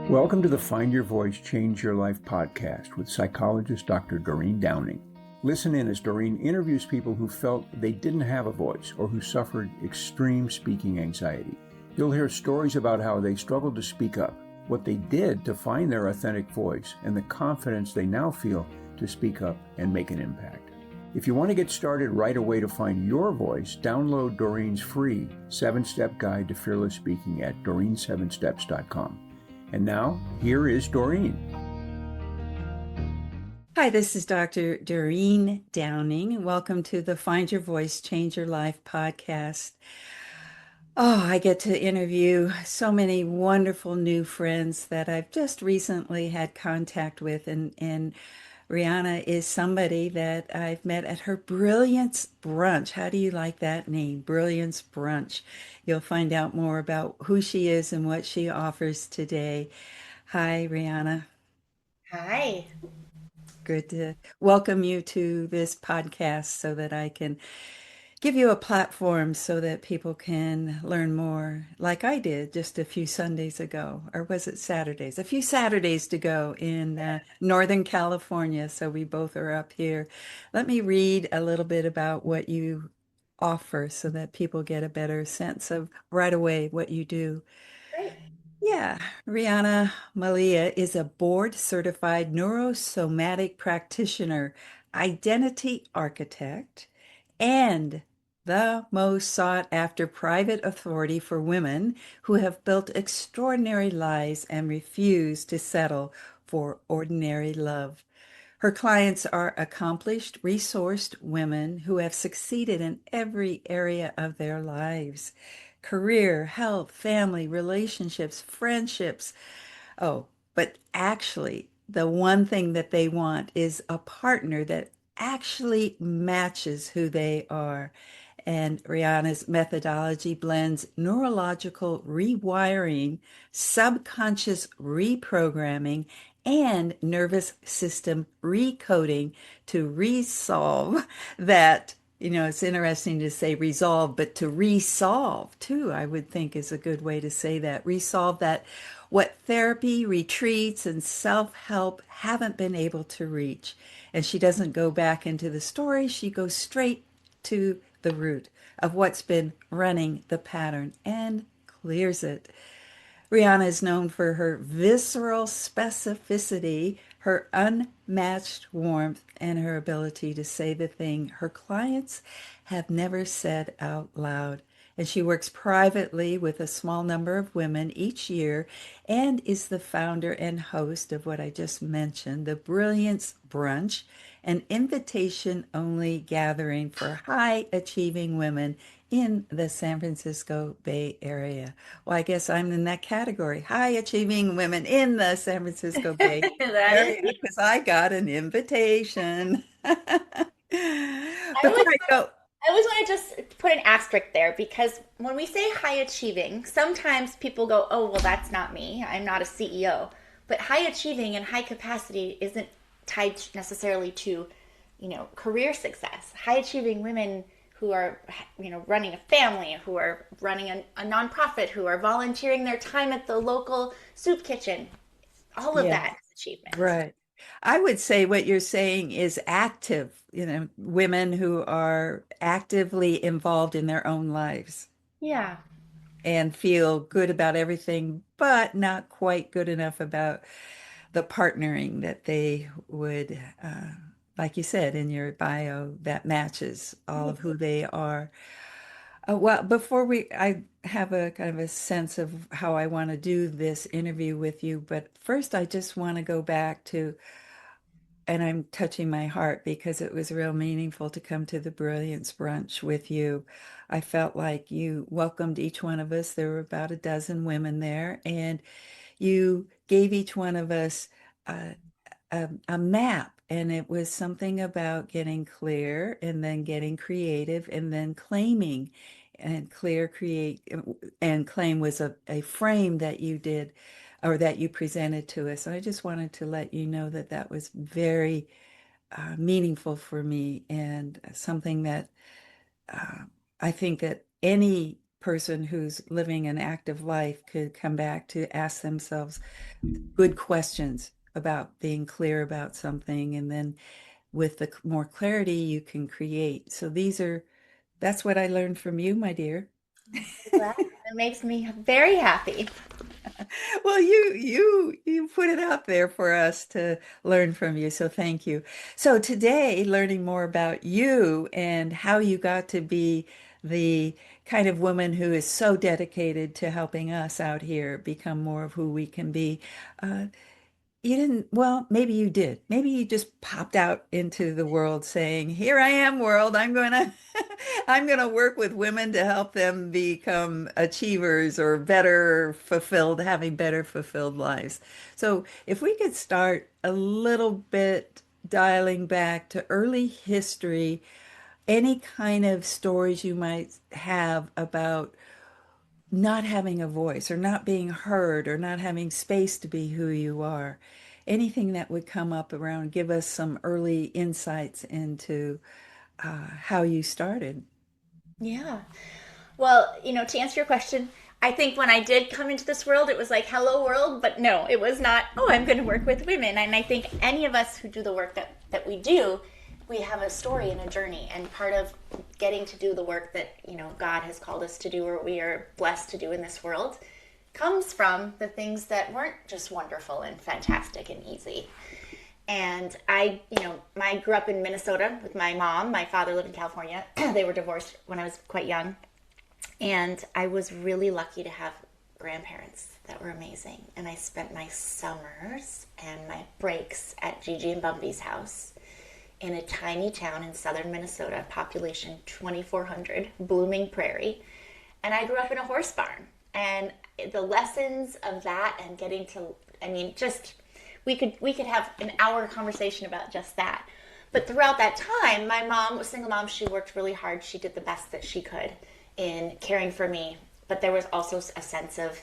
Welcome to the Find Your Voice, Change Your Life podcast with psychologist Dr. Doreen Downing. Listen in as Doreen interviews people who felt they didn't have a voice or who suffered extreme speaking anxiety. You'll hear stories about how they struggled to speak up, what they did to find their authentic voice, and the confidence they now feel to speak up and make an impact. If you want to get started right away to find your voice, download Doreen's free 7-step guide to fearless speaking at doreen7steps.com. And now, here is Doreen. Hi, this is Dr. Doreen Downing. Welcome to the Find Your Voice, Change Your Life podcast. Oh, I get to interview so many wonderful new friends that I've just recently had contact with. And Riana is somebody that I've met at her Brilliance Brunch. How do you like that name? Brilliance Brunch. You'll find out more about who she is and what she offers today. Hi, Riana. Hi. Good to welcome you to this podcast so that I can give you a platform so that people can learn more, like I did just a few Sundays ago, or was it Saturdays? A few Saturdays to go in Northern California. So we both are up here. Let me read a little bit about what you offer so that people get a better sense of right away what you do. Great. Yeah, Riana Malia is a board-certified neurosomatic practitioner, identity architect, and the most sought-after private authority for women who have built extraordinary lives and refuse to settle for ordinary love. Her clients are accomplished, resourced women who have succeeded in every area of their lives: career, health, family, relationships, friendships. Oh, but actually, the one thing that they want is a partner that actually matches who they are. And Rihanna's methodology blends neurological rewiring, subconscious reprogramming, and nervous system recoding to resolve that. It's interesting to say resolve, but to resolve too, I would think is a good way to say that. Resolve that what therapy, retreats, and self-help haven't been able to reach. And she doesn't go back into the story, she goes straight to the root of what's been running the pattern and clears it. Rihanna is known for her visceral specificity, her unmatched warmth, and her ability to say the thing her clients have never said out loud. And she works privately with a small number of women each year and is the founder and host of what I just mentioned, the Brilliance Brunch, an invitation-only gathering for high-achieving women in the San Francisco Bay Area. Well, I guess I'm in that category, high-achieving women in the San Francisco Bay That Area, is, because I got an invitation. I Before always, I go, I always want to just put an asterisk there because when we say high achieving, sometimes people go, oh, well, that's not me. I'm not a CEO. But high achieving and high capacity isn't tied necessarily to, career success. High achieving women who are, running a family, who are running a nonprofit, who are volunteering their time at the local soup kitchen, all of yeah, that is achievement. right. I would say what you're saying is active, women who are actively involved in their own lives Yeah. and feel good about everything, but not quite good enough about the partnering that they would, like you said in your bio, that matches all of who they are. Well, before I have a kind of a sense of how I want to do this interview with you, but first I just want to go back to, and I'm touching my heart because it was real meaningful to come to the Brilliance Brunch with you. I felt like you welcomed each one of us. There were about a dozen women there, and you gave each one of us a map. And it was something about getting clear and then getting creative and then claiming. And clear, create, and claim was a frame that you did or that you presented to us. And I just wanted to let you know that that was very meaningful for me and something that uh, I think that any person who's living an active life could come back to ask themselves good questions about being clear about something. And then with the more clarity, you can create. So that's what I learned from you, my dear. I'm so glad. It makes me very happy. Well, you put it out there for us to learn from you, so thank you. So today, learning more about you and how you got to be the kind of woman who is so dedicated to helping us out here become more of who we can be. Uh, you didn't, well, maybe you did. Maybe you just popped out into the world saying, "Here I am, world. I'm going to I'm going to work with women to help them become achievers or better fulfilled, having better fulfilled lives." So, if we could start a little bit dialing back to early history, any kind of stories you might have about not having a voice or not being heard or not having space to be who you are. Anything that would come up around, give us some early insights into how you started. Yeah. Well, to answer your question, I think when I did come into this world, it was like, hello world, but no, it was not, oh, I'm going to work with women. And I think any of us who do the work that we do, we have a story and a journey. And part of getting to do the work that, God has called us to do or we are blessed to do in this world comes from the things that weren't just wonderful and fantastic and easy. And I grew up in Minnesota with my mom. My father lived in California. They were divorced when I was quite young. And I was really lucky to have grandparents that were amazing. And I spent my summers and my breaks at Gigi and Bumpy's house in a tiny town in southern Minnesota, population 2,400, Blooming Prairie. And I grew up in a horse barn. And the lessons of that and getting to, just we could have an hour conversation about just that. But throughout that time, my mom was a single mom. She worked really hard. She did the best that she could in caring for me. But there was also a sense of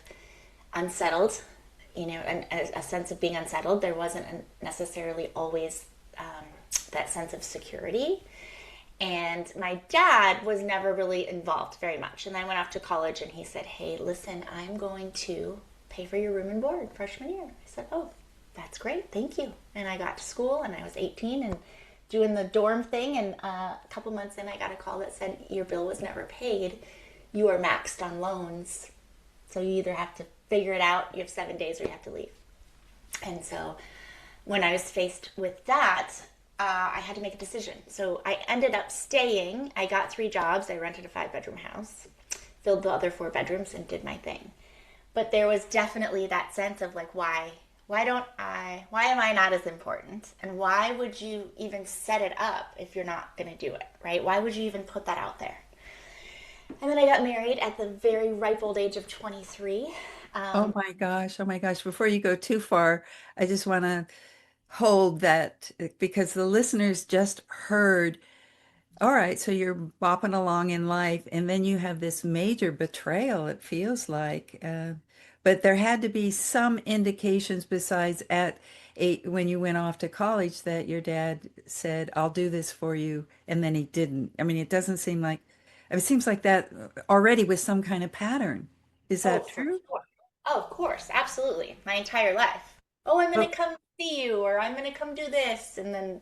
unsettled, and a sense of being unsettled. There wasn't necessarily always that sense of security. And my dad was never really involved very much. And I went off to college and he said, "Hey, listen, I'm going to pay for your room and board freshman year." I said, "Oh, that's great, thank you." And I got to school and I was 18 and doing the dorm thing. And a couple months in, I got a call that said, "Your bill was never paid. You are maxed on loans. So you either have to figure it out, you have 7 days, or you have to leave." And so when I was faced with that, I had to make a decision. So I ended up staying. I got 3 jobs. I rented a 5-bedroom house, filled the other 4 bedrooms, and did my thing. But there was definitely that sense of like, why am I not as important? And why would you even set it up if you're not going to do it, right? Why would you even put that out there? And then I got married at the very ripe old age of 23. Oh my gosh. Oh my gosh. Before you go too far, I just want to hold that because the listeners just heard, all right, so you're bopping along in life, and then you have this major betrayal, it feels like. But there had to be some indications besides at 8 when you went off to college that your dad said, "I'll do this for you," and then he didn't. I mean, it doesn't seem like, it seems like that already was some kind of pattern. Is Oh, that for true? sure. Oh, of course, absolutely. My entire life. Oh, I'm going Oh, to come see you, or I'm going to come do this. And then,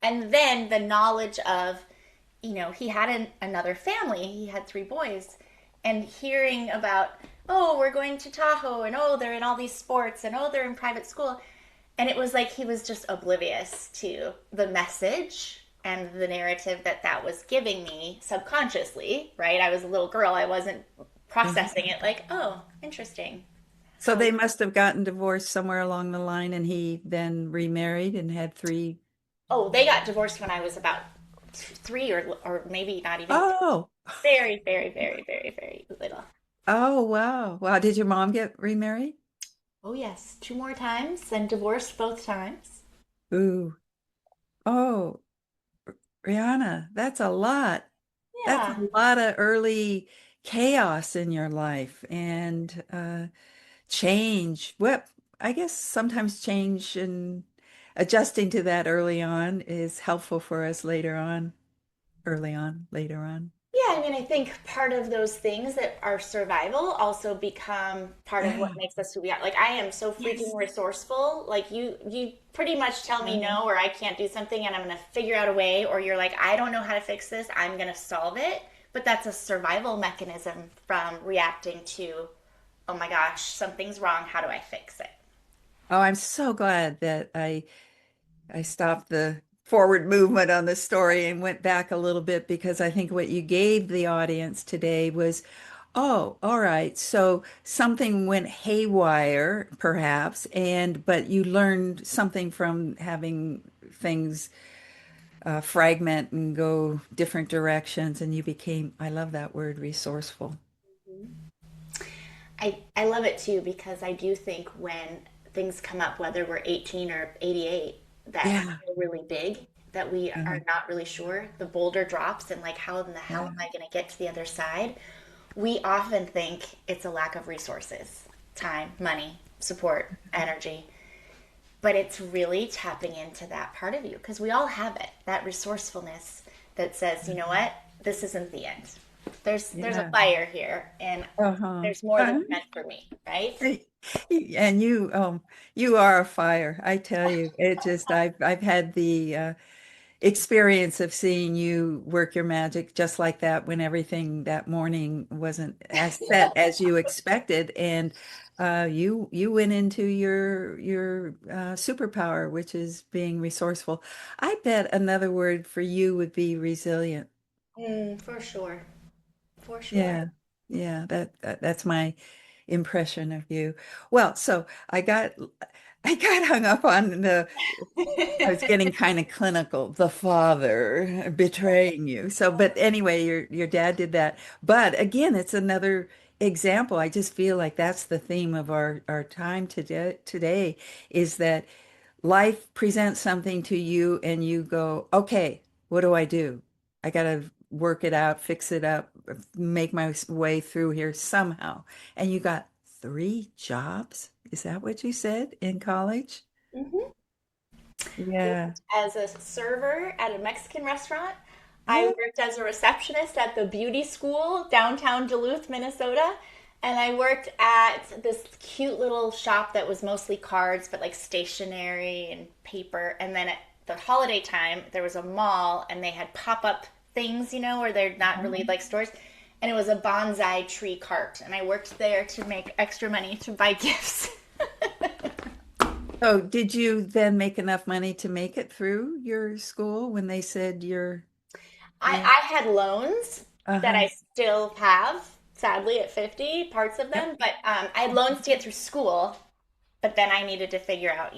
and then the knowledge of, he had another family. He had 3 boys. And hearing about, oh, we're going to Tahoe, and oh, they're in all these sports, and oh, they're in private school. And it was like he was just oblivious to the message and the narrative that was giving me subconsciously, right? I was a little girl. I wasn't processing it like, oh, interesting. so How, they must have gotten divorced somewhere along the line, and he then remarried and had 3. oh, they got divorced when I was about 3 or maybe not even 3. Oh, Very, very, very, very, very little. oh, wow. Wow. Did your mom get remarried? Oh, yes. 2 more times and divorced both times. Ooh. Oh, Rihanna, that's a lot. That's a Yeah. lot of early chaos in your life and change. Well, I guess sometimes change and adjusting to that early on is helpful for us later on, early on, later on. I mean, I think part of those things that are survival also become part of what Ah, makes us who we are. Like I am so freaking yes. resourceful. Like you pretty much tell me Uh, no or I can't do something and I'm gonna figure out a way, or you're like, I don't know how to fix this, I'm gonna solve it. But that's a survival mechanism from reacting to, oh my gosh, something's wrong, how do I fix it? oh, I'm so glad that I stopped the forward movement on the story and went back a little bit because I think what you gave the audience today was, oh, all right, so something went haywire, perhaps, and but you learned something from having things fragment and go different directions, and you became, I love that word, resourceful. I love it too because I do think when things come up, whether we're 18 or 88, that Yeah. feel really big, that we are Uh-huh. not really sure, the boulder drops and like, how in the hell Yeah. am I going to get to the other side? We often think it's a lack of resources, time, money, support, energy, but it's really tapping into that part of you because we all have it, that resourcefulness that says, you know what, this isn't the end. There's a Yeah. fire here, and Uh-huh. there's more that's meant for me, right? Hey, and you are a fire. I tell you, it just I've had the experience of seeing you work your magic just like that when everything that morning wasn't as set as you expected, and you went into your superpower, which is being resourceful. I bet another word for you would be resilient. For sure. For sure. Yeah, yeah, that's my impression of you. Well, so I got hung up on I was getting kind of clinical, the father betraying you. So, but anyway, your dad did that. But again, it's another example. I just feel like that's the theme of our time today is that life presents something to you and you go, okay, what do I do? I got to work it out, fix it up, make my way through here somehow. And you got 3 jobs? Is that what you said in college? Mhm. Yeah. As a server at a Mexican restaurant. I Oh, worked as a receptionist at the beauty school downtown Duluth, Minnesota. And I worked at this cute little shop that was mostly cards, but like stationery and paper. And then at the holiday time, there was a mall and they had pop up things, where they're not really like stores. And it was a bonsai tree cart. And I worked there to make extra money to buy gifts. so did you then make enough money to make it through your school when they said you're, yeah. I had loans that Uh-huh. I still have, sadly, at 50, parts of Yep. them. But I had loans to get through school, but then I needed to figure out,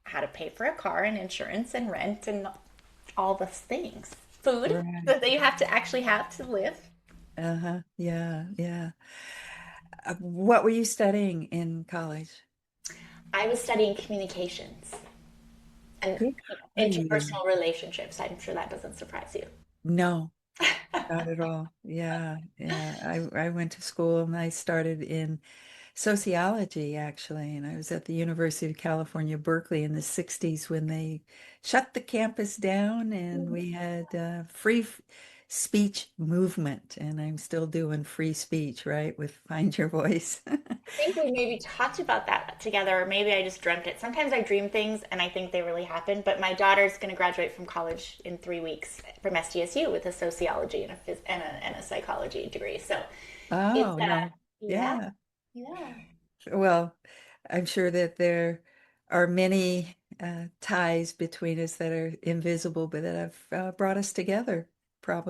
how to pay for a car and insurance and rent and all those things. Food Right. that you have to actually have to live. Uh-huh. Yeah, yeah. What were you studying in college? I was studying communications and Good for you. interpersonal relationships. I'm sure that doesn't surprise you. No, not at all. Yeah, yeah. I went to school and I started in sociology actually, and I was at the University of California, Berkeley in the 60s when they shut the campus down and we had speech movement, and I'm still doing free speech, right, with Find Your Voice. Think we maybe talked about that together, or maybe I just dreamt it. Sometimes I dream things and I think they really happen. But my daughter's going to graduate from college in 3 weeks from SDSU with a sociology and a psychology degree. So it's Oh, no. yeah, Yeah. yeah, Well, I'm sure that there are many ties between us that are invisible, but that have brought us together,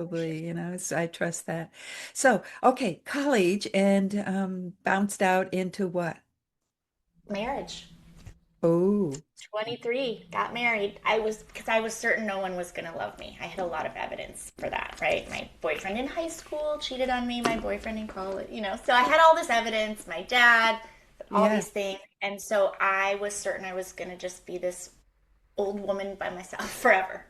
for sure. probably, I trust that. So, okay, college and bounced out into what? Marriage. Oh, 23, got married. Because I was certain no one was going to love me. I had a lot of evidence for that, right? My boyfriend in high school cheated on me, my boyfriend in college. So I had all this evidence, my dad, all yeah. these things. And so I was certain I was going to just be this old woman by myself forever.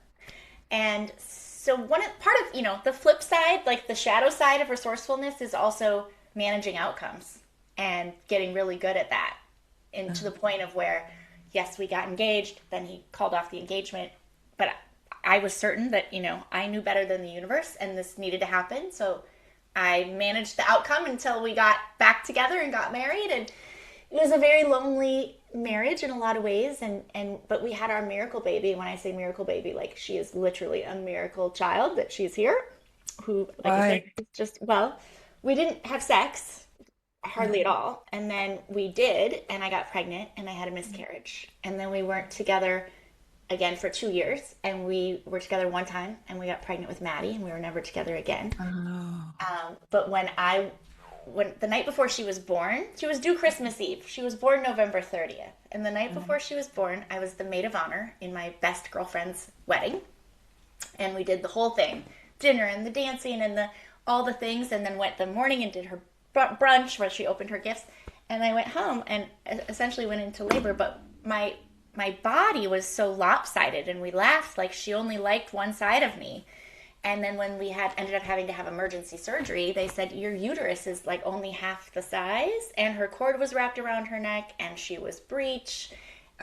And so part of, the flip side, like the shadow side of resourcefulness is also managing outcomes and getting really good at that. And to the point of where, yes, we got engaged, then he called off the engagement, but I was certain that, I knew better than the universe and this needed to happen. So I managed the outcome until we got back together and got married. And it was a very lonely marriage in a lot of ways. But we had our miracle baby. When I say miracle baby, like she is literally a miracle child that she's here, who, like I said, Why? is just, well, we didn't have sex hardly at all. And then we did, and I got pregnant and I had a miscarriage. And then we weren't together again for 2 years. And we were together one time and we got pregnant with Maddie and we were never together again. Oh. But when the night before she was born, she was due Christmas Eve. She was born November 30th. And the night before she was born, I was the maid of honor in my best girlfriend's wedding. And we did the whole thing, dinner and the dancing and the all the things, and then went the morning and did her brunch where she opened her gifts. And I went home and essentially went into labor, but my body was so lopsided, and we laughed like she only liked one side of me. And then when we had ended up having to have emergency surgery, they said your uterus is like only half the size, and her cord was wrapped around her neck, and she was breech,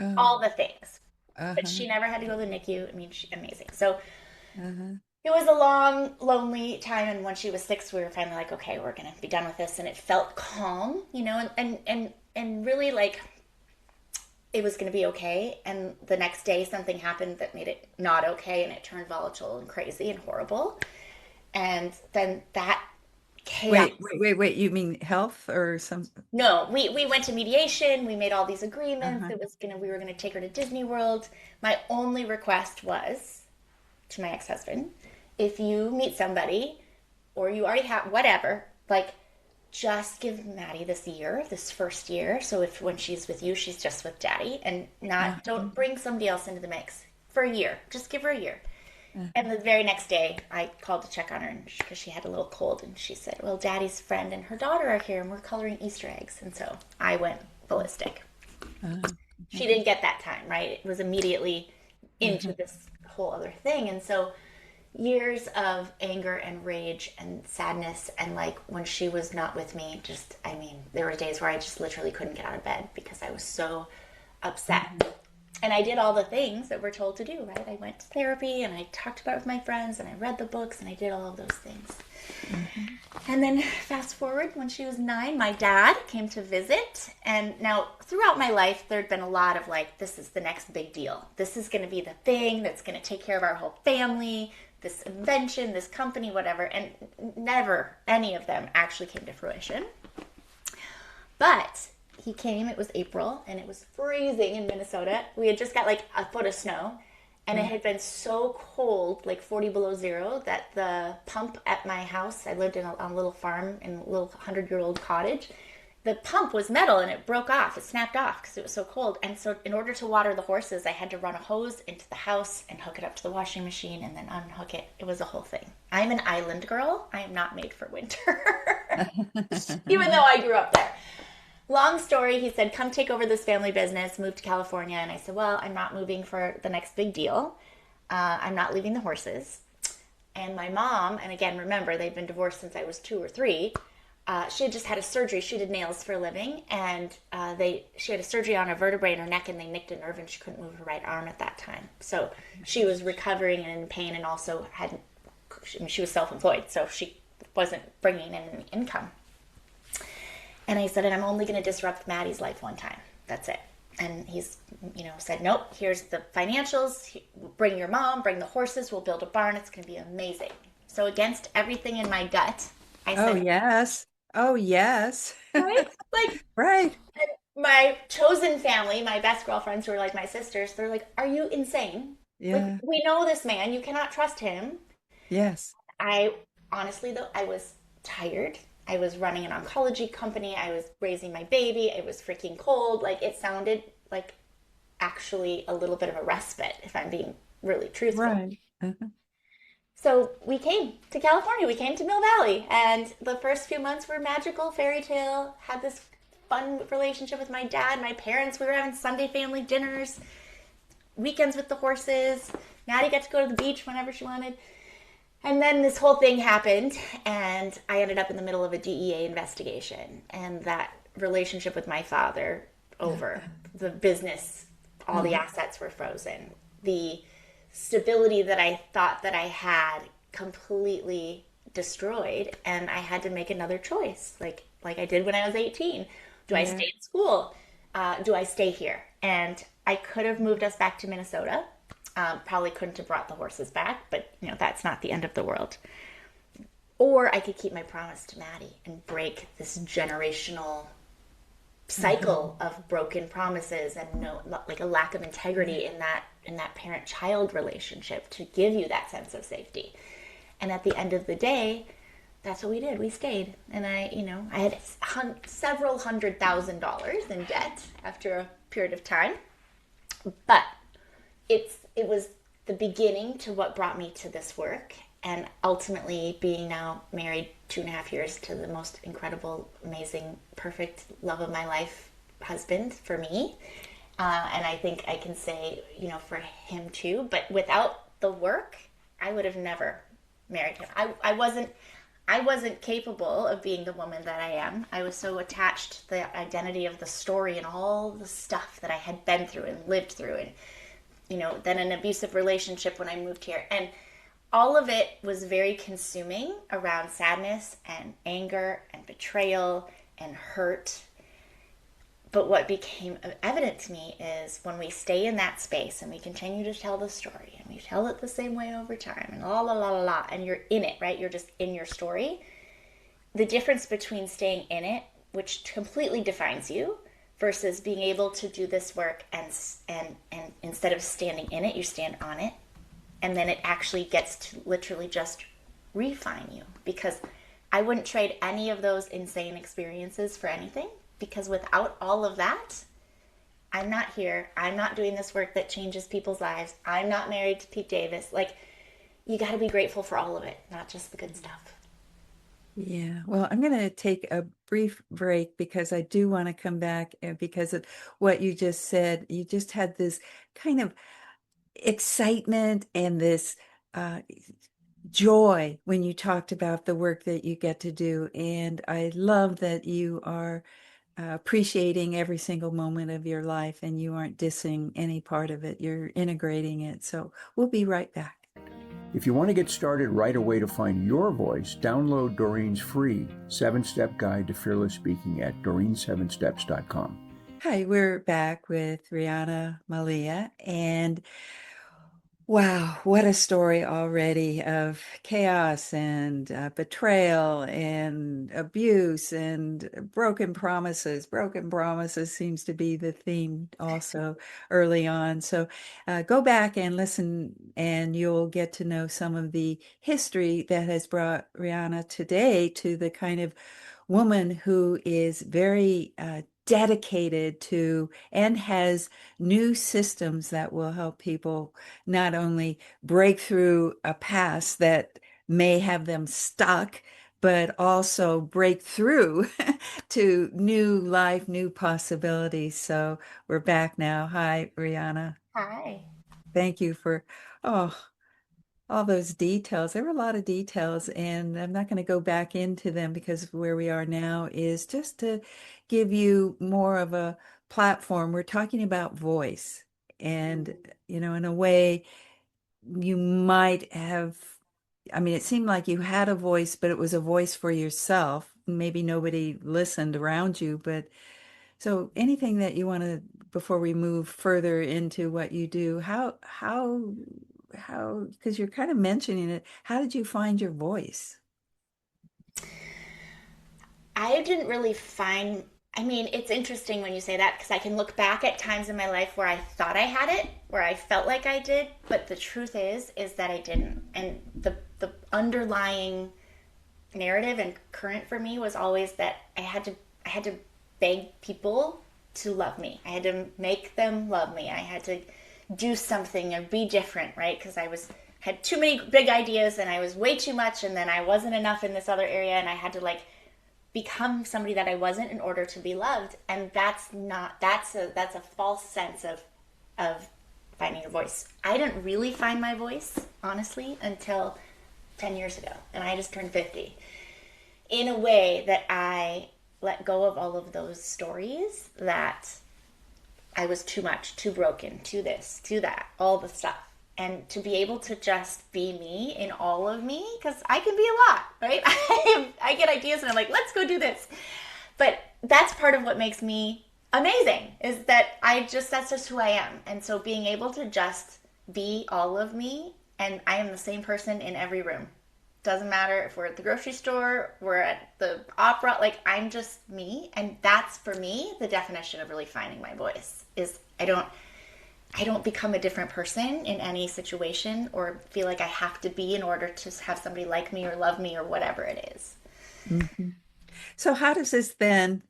Oh. all the things. But Uh-huh. she never had to go to the NICU. I mean, amazing. So Uh-huh. it was a long, lonely time. And when she was 6, we were finally like, okay, we're gonna be done with this. And it felt calm, and really like it was gonna be okay. And the next day, something happened that made it not okay, and it turned volatile and crazy and horrible. And then that chaos. Wait. You mean health or some? No, we went to mediation. We made all these agreements. Uh-huh. We were gonna take her to Disney World. My only request was to my ex-husband, if you meet somebody or you already have whatever, like just give Maddie this first year. So if when she's with you, she's just with daddy, and not Uh-huh. don't bring somebody else into the mix for a year. Just give her a year. And the very next day, I called to check on her because she had a little cold, and she said, "Well, Daddy's friend and her daughter are here, and we're coloring Easter eggs." And so I went ballistic. Uh-huh. She didn't get that time, right? It was immediately into Uh-huh. this whole other thing, and so years of anger and rage and sadness, and like when she was not with me, just I mean, there were days where I just literally couldn't get out of bed because I was so upset. And I did all the things that we're told to do, right? I went to therapy and I talked about it with my friends and I read the books and I did all of those things. And then fast forward, when she was 9, my dad came to visit. And now throughout my life, there'd been a lot of like, this is the next big deal. This is going to be the thing that's going to take care of our whole family, this invention, this company, whatever. And never any of them actually came to fruition. But he came, it was April, and it was freezing in Minnesota. We had just got like a foot of snow, and it had been so cold, like 40 below zero, that the pump at my house, I lived on a little farm in a little 100-year-old cottage, the pump was metal and it broke off. It snapped off because it was so cold. And so, in order to water the horses, I had to run a hose into the house and hook it up to the washing machine and then unhook it. It was a whole thing. I'm an island girl. I am not made for winter, even though I grew up there. Long story, he said, come take over this family business, move to California. And I said, well, I'm not moving for the next big deal. I'm not leaving the horses. And my mom, and again, remember, they'd been divorced since I was 2 or 3. She had just had a surgery. She did nails for a living. And she had a surgery on her vertebrae in her neck, and they nicked a nerve, and she couldn't move her right arm at that time. So she was recovering and in pain, and also she was self-employed. So she wasn't bringing in any income. And I said, and I'm only going to disrupt Maddie's life one time. That's it. And he's, said, nope, here's the financials. Bring your mom, bring the horses. We'll build a barn. It's going to be amazing. So against everything in my gut, I Oh, said, yes. Oh, yes. right? Like Right. my chosen family, my best girlfriends who are like my sisters, they're like, are you insane? Like, Yeah. we know this man. You cannot trust him. Yes. I honestly, though, I was tired. I was running an oncology company. I was raising my baby. It was freaking cold. Like, it sounded like actually a little bit of a respite, if I'm being really truthful. Right. Uh-huh. So we came to California. We came to Mill Valley. And the first few months were magical, fairy tale. Had this fun relationship with my dad, my parents. We were having Sunday family dinners, weekends with the horses. Maddie got to go to the beach whenever she wanted. And then this whole thing happened, and I ended up in the middle of a DEA investigation. And that relationship with my father over, the business, all the assets were frozen. The stability that I thought that I had completely destroyed, and I had to make another choice, like I did when I was 18. Do I Yeah. stay in school? Do I stay here? And I could have moved us back to Minnesota. Probably couldn't have brought the horses back, but that's not the end of the world. Or I could keep my promise to Maddie and break this generational cycle of broken promises and no, like a lack of integrity in that parent-child relationship to give you that sense of safety. And at the end of the day, that's what we did. We stayed, and I had several $100,000 in debt after a period of time, but it was the beginning to what brought me to this work, and ultimately being now married 2.5 years to the most incredible, amazing, perfect love of my life husband for me. And I think I can say, for him too, but without the work, I would have never married him. I wasn't capable of being the woman that I am. I was so attached to the identity of the story and all the stuff that I had been through and lived through, and then an abusive relationship when I moved here. And all of it was very consuming around sadness and anger and betrayal and hurt. But what became evident to me is when we stay in that space and we continue to tell the story and we tell it the same way over time and la la la la la, and you're in it, right? You're just in your story. The difference between staying in it, which completely defines you, versus being able to do this work and instead of standing in it, you stand on it. And then it actually gets to literally just refine you, because I wouldn't trade any of those insane experiences for anything, because without all of that, I'm not here. I'm not doing this work that changes people's lives. I'm not married to Pete Davis. Like, you got to be grateful for all of it, not just the good stuff. Yeah. Well, I'm going to take a brief break because I do want to come back, because of what you just said. You just had this kind of excitement and this joy when you talked about the work that you get to do. And I love that you are appreciating every single moment of your life and you aren't dissing any part of it. You're integrating it. So we'll be right back. If you want to get started right away to find your voice, download Doreen's free 7-step guide to fearless speaking at doreen7steps.com. Hi, we're back with Riana Malia, and wow, what a story already of chaos and betrayal and abuse and broken promises. Broken promises seems to be the theme also early on. So go back and listen, and you'll get to know some of the history that has brought Rihanna today to the kind of woman who is very dedicated to and has new systems that will help people not only break through a past that may have them stuck, but also break through to new life, new possibilities. So we're back now. Hi, Rihanna. Hi. Thank you for, oh, all those details. There were a lot of details, and I'm not going to go back into them because where we are now is just to give you more of a platform. We're talking about voice, and, in a way, you might have, I mean, it seemed like you had a voice, but it was a voice for yourself. Maybe nobody listened around you, but so anything that you want to, before we move further into what you do, because you're kind of mentioning it, how did you find your voice? I didn't really find, I mean, it's interesting when you say that, because I can look back at times in my life where I thought I had it, where I felt like I did, but the truth is that I didn't. And the underlying narrative and current for me was always that I had to beg people to love me. I had to make them love me. I had to do something or be different, right? Because I had too many big ideas and I was way too much, and then I wasn't enough in this other area, and I had to like become somebody that I wasn't in order to be loved. And that's a false sense of finding your voice. I didn't really find my voice, honestly, until 10 years ago, and I just turned 50. In a way that I let go of all of those stories that I was too much, too broken, too this, too that, all the stuff. and to be able to just be me in all of me, because I can be a lot, right? I get ideas and I'm like, let's go do this. But that's part of what makes me amazing, is that that's just who I am. And so being able to just be all of me, and I am the same person in every room. Doesn't matter if we're at the grocery store, we're at the opera, like I'm just me. And that's for me the definition of really finding my voice is I don't become a different person in any situation or feel like I have to be in order to have somebody like me or love me or whatever it is. Mhm. So how does this then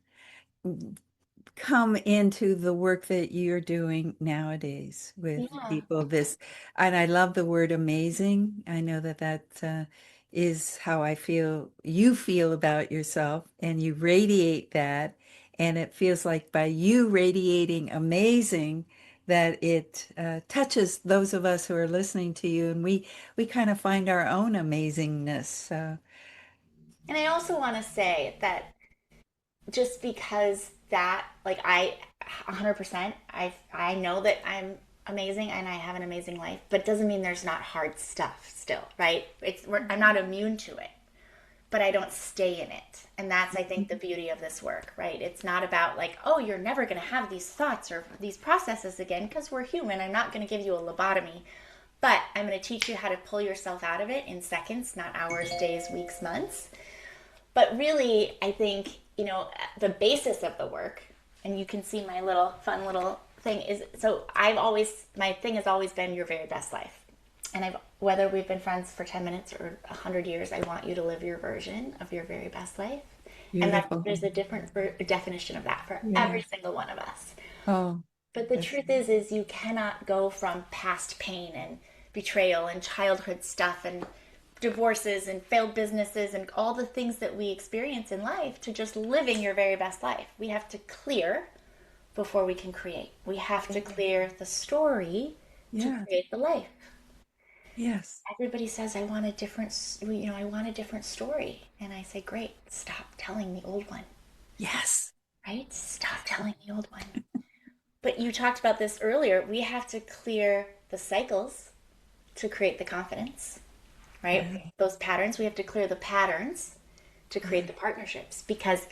come into the work that you're doing nowadays with Yeah. people? This, and I love the word amazing. I know that is how I feel you feel about yourself, and you radiate that. And it feels like by you radiating amazing, that it touches those of us who are listening to you, and we kind of find our own amazingness. So, And I also want to say that just because that, like, I 100%, I know that I'm amazing and I have an amazing life, but it doesn't mean there's not hard stuff still, right? I'm not immune to it, but I don't stay in it. And that's, I think, the beauty of this work, right? It's not about like, oh, you're never going to have these thoughts or these processes again, because we're human. I'm not going to give you a lobotomy, but I'm going to teach you how to pull yourself out of it in seconds, not hours, days, weeks, months. But really, I think, the basis of the work, and you can see my little fun little thing is, so my thing has always been your very best life. And whether we've been friends for 10 minutes or 100 years, I want you to live your version of your very best life. And beautiful. there's a different definition of that for Yeah. every single one of us. Oh, But the that's, truth is you cannot go from past pain and betrayal and childhood stuff and divorces and failed businesses and all the things that we experience in life to just living your very best life. We have to clear before we can create. We have to clear the story to yeah, create the life. yes. Everybody says, I want a different story. And I say, great, stop telling the old one, Yes. right? Stop telling the old one. But you talked about this earlier. We have to clear the cycles to create the confidence, right? Right. Those patterns, we have to clear the patterns to create the partnerships, because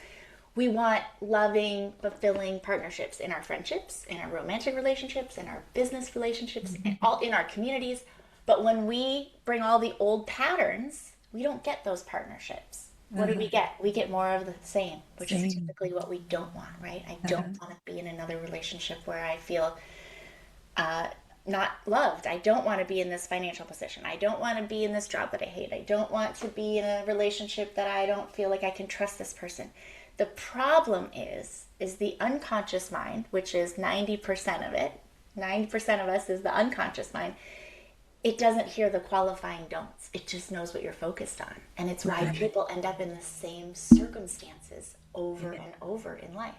we want loving, fulfilling partnerships in our friendships, in our romantic relationships, in our business relationships, and all in our communities. But when we bring all the old patterns, we don't get those partnerships. What do we get? We get more of the same, which is Same. typically what we don't want, right? I don't want to be in another relationship where I feel not loved. I don't want to be in this financial position. I don't want to be in this job that I hate. I don't want to be in a relationship that I don't feel like I can trust this person. The problem is the unconscious mind, which is 90% of it. 90% of us is the unconscious mind. It doesn't hear the qualifying don'ts. It just knows what you're focused on. And it's why people end up in the same circumstances over and over in life.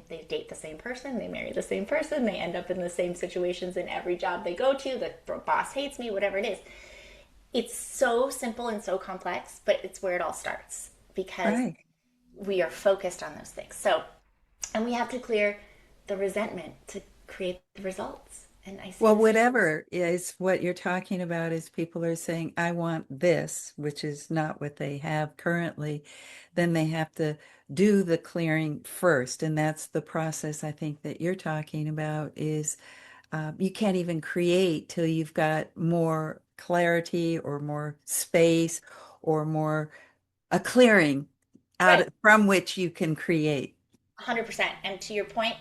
They date the same person, they marry the same person, they end up in the same situations in every job they go to. The boss hates me, whatever it is. It's so simple and so complex, but it's where it all starts, because Right. we are focused on those things. So, and we have to clear the resentment to create the results. And I see Well, this. whatever is what you're talking about is people are saying, I want this, which is not what they have currently. Then they have to do the clearing first. And that's the process I think that you're talking about is you can't even create till you've got more clarity or more space or more a clearing Right. from which you can create. 100%. And to your point,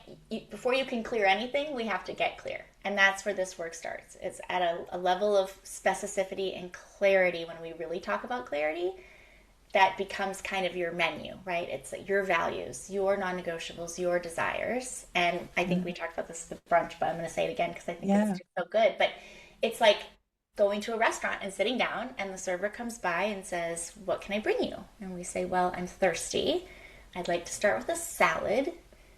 before you can clear anything, we have to get clear. And that's where this work starts. It's at a level of specificity and clarity. When we really talk about clarity, that becomes kind of your menu, right? It's like your values, your non-negotiables, your desires. And I think we talked about this at the brunch, but I'm going to say it again because I think it's Yeah. just so good. But it's like going to a restaurant and sitting down, and the server comes by and says, what can I bring you? And we say, well, I'm thirsty. I'd like to start with a salad,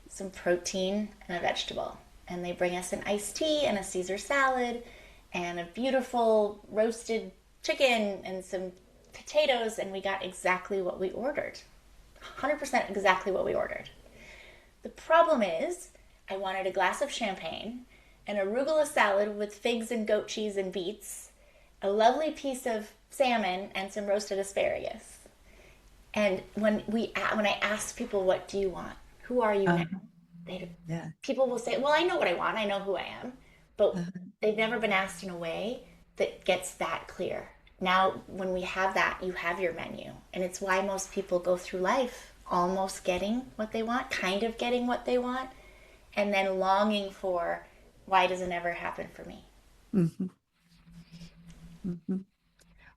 some protein, and a vegetable. And they bring us an iced tea and a Caesar salad and a beautiful roasted chicken and some potatoes, and we got exactly what we ordered. 100% exactly what we ordered. The problem is, I wanted a glass of champagne an arugula salad with figs and goat cheese and beets, a lovely piece of salmon, and some roasted asparagus. And when I ask people, what do you want? Who are you now? Uh-huh. They, Yeah. People will say, well, I know what I want. I know who I am. But Uh-huh. they've never been asked in a way that gets that clear. Now, when we have that, you have your menu. And it's why most people go through life almost getting what they want, kind of getting what they want, and then longing for, why does it never happen for me? Hmm. Hmm.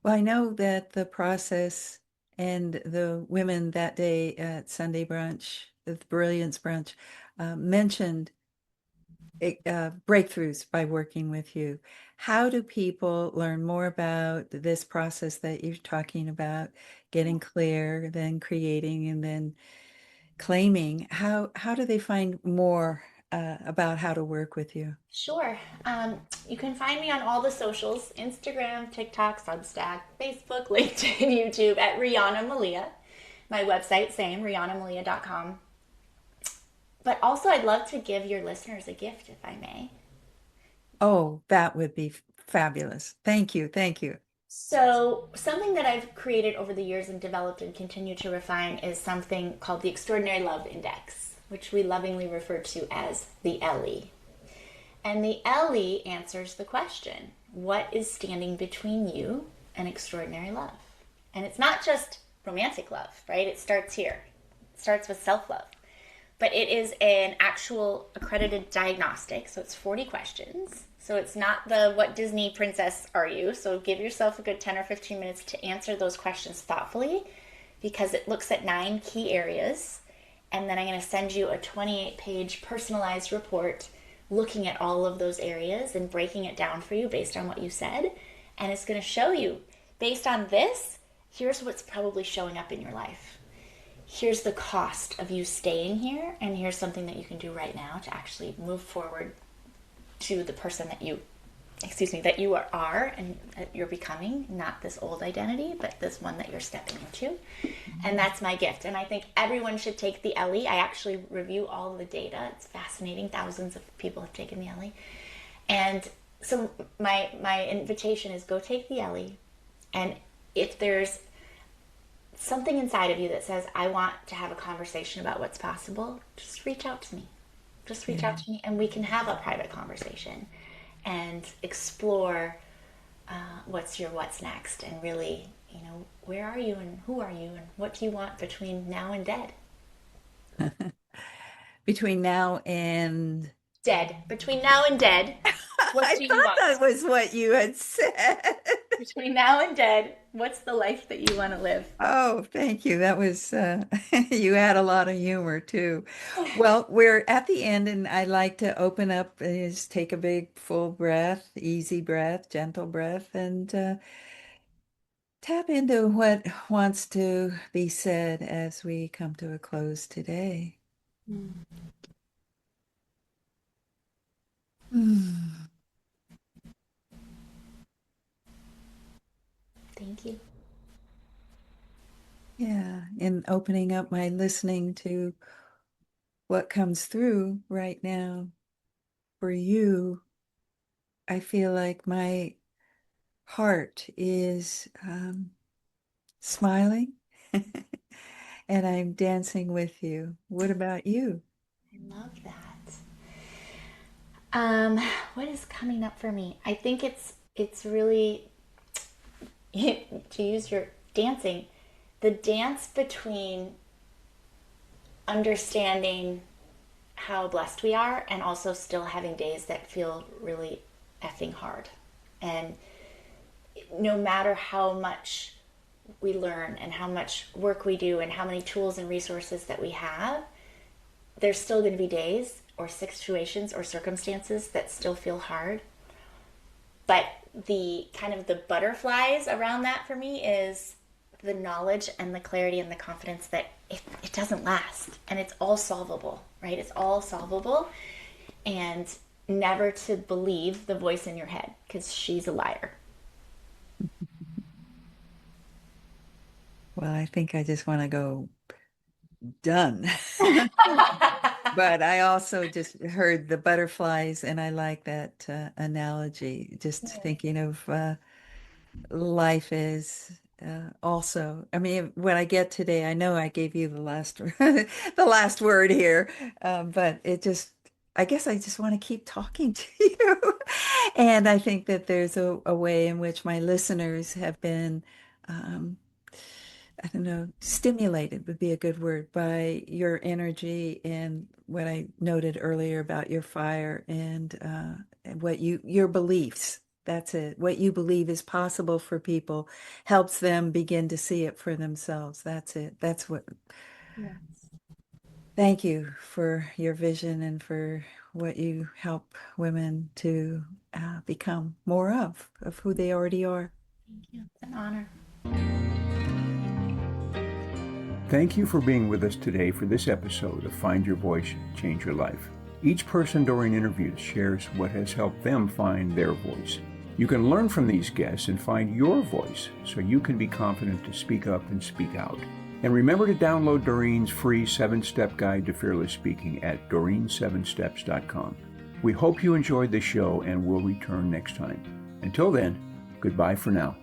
Well, I know that the process and the women that day at Sunday brunch, the Brilliance Brunch, mentioned breakthroughs by working with you. How do people learn more about this process that you're talking about, getting clear, then creating, and then claiming? How do they find more about how to work with you? Sure. You can find me on all the socials: Instagram, TikTok, Substack, Facebook, LinkedIn, YouTube at Riana Malia. My website, same, rianamalia.com. But also, I'd love to give your listeners a gift, if I may. Oh, that would be fabulous. Thank you. Thank you. So, something that I've created over the years and developed and continue to refine is something called the Extraordinary Love Index, which we lovingly refer to as the ELLE. And the ELLE answers the question, what is standing between you and extraordinary love? And it's not just romantic love, right? It starts here. It starts with self love. But it is an actual accredited diagnostic. So it's 40 questions. So it's not the what Disney princess are you? So give yourself a good 10 or 15 minutes to answer those questions thoughtfully, because it looks at 9 key areas. And then I'm going to send you a 28-page personalized report looking at all of those areas and breaking it down for you based on what you said. And it's going to show you, based on this, here's what's probably showing up in your life. Here's the cost of you staying here, and here's something that you can do right now to actually move forward to the person that you are and that you're becoming, not this old identity, but this one that you're stepping into. And that's my gift. And I think everyone should take the ELLE. I actually review all of the data. It's fascinating. Thousands of people have taken the ELLE. And so my invitation is, go take the ELLE. And if there's something inside of you that says, I want to have a conversation about what's possible, just reach out to me. Just reach out to me, and we can have a private conversation and explore what's next, and really, where are you and who are you and what do you want between now and dead? Between now and Dead. Between now and dead, what I do you thought want? that was what you had said. Between now and dead, what's the life that you want to live? Oh, thank you. That was, you had a lot of humor too. Well, we're at the end, and I like to open up is take a big full breath, easy breath, gentle breath, and tap into what wants to be said as we come to a close today. Mm. Thank you. Yeah, in opening up my listening to what comes through right now for you, I feel like my heart is smiling and I'm dancing with you. What about you? I love that. What is coming up for me? I think it's really to use your dancing, the dance between understanding how blessed we are and also still having days that feel really effing hard. And no matter how much we learn and how much work we do and how many tools and resources that we have, there's still going to be days or situations or circumstances that still feel hard. But the kind of the butterflies around that for me is the knowledge and the clarity and the confidence that it doesn't last, and it's all solvable, right? It's all solvable. And never to believe the voice in your head, because she's a liar. Well, I think I just want to go done. But I also just heard the butterflies, and I like that analogy. Just thinking of life is also. I mean, when I get today, I know I gave you the last the last word here, but it just. I guess I just want to keep talking to you. And I think that there's a way in which my listeners have been um, I don't know, stimulated would be a good word by your energy and what I noted earlier about your fire and what your beliefs. That's it. What you believe is possible for people helps them begin to see it for themselves. That's it. That's what. Yes. Thank you for your vision and for what you help women to become more of who they already are. Thank you. It's an honor. Thank you for being with us today for this episode of Find Your Voice, Change Your Life. Each person during interviews shares what has helped them find their voice. You can learn from these guests and find your voice so you can be confident to speak up and speak out. And remember to download Doreen's free 7-step guide to fearless speaking at doreen7steps.com. We hope you enjoyed the show and will return next time. Until then, goodbye for now.